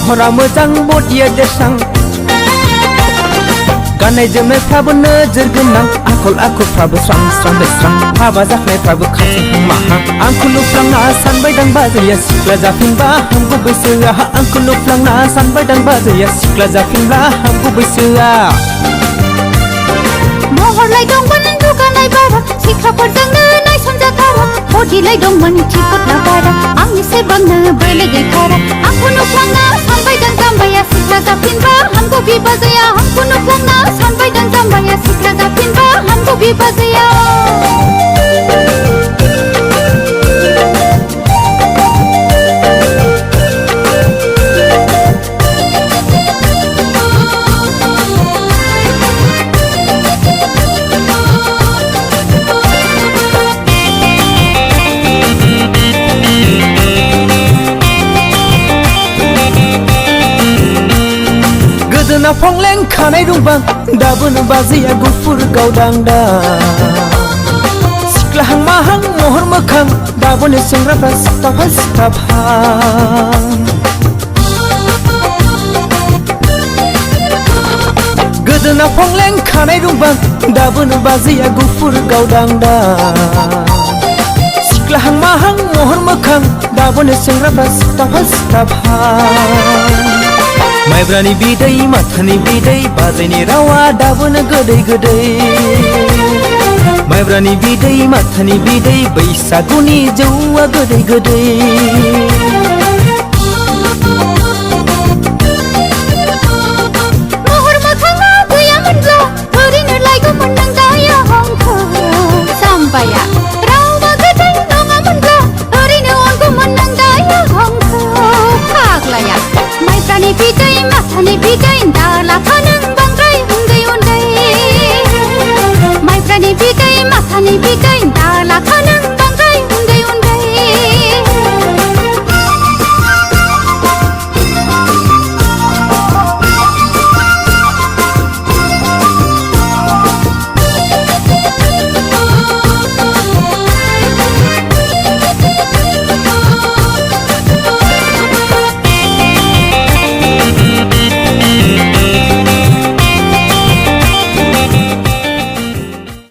महरा मोजां बडिया देरसां गाननाय जोमनायफ्राबो नोजोर गोनां आखल आखुफ्राबो स्रां स्रां बेस्रां हाबा जाखानायफ्राबो खाथिहां माहां आंखौ नुफ्लांना सानबायदां बाजैया सिख्ला जाफिनबा हामगौ बैसोआ आंखौ नुफ्लांना सानबायदां बाजैया सिख्ला जाफिनब्ला हामगौ बैसोआ महरलाय दंमोन दुगानाय बारा सिख्लाफोरजोंनो नायसनजाथारा बडिलाय दंमोन थिफुटना बारा आंनि सेरबांनो बोलो गैथारा आंखौ नुफ्लांना सानबायदां जाम्बाया सिख्ला जाफिनबा हामगौ बिबाजैया आंखौ नुफ्लांना सानबायदां जाम्बाया सिख्ला जाफिनबा हामगौ बिबाजैया गोदोना फंलें खानाय दंबां दाबोनो बाजैया गुफुर गावदांदा सिख्लाहां माहां महर मोखां दाबोनो सेंग्राफ्रा सिथाबहां सिथाबहां गोदोना फंलें खानाय दंबां दाबोनो बाजैया गुफुर गावदांदा सिख्लाहां माहां महर मोखां दाबोनो सेंग्राफ्रा सिथाबहां सिथाबहां माइब्रानि बिदै माथानि बिदै बाजैनि रावा दाबोनो गोदै गोदै माइब्रानि बिदै माथानि बिदै बैसागुनि जौआ गोदै गोदै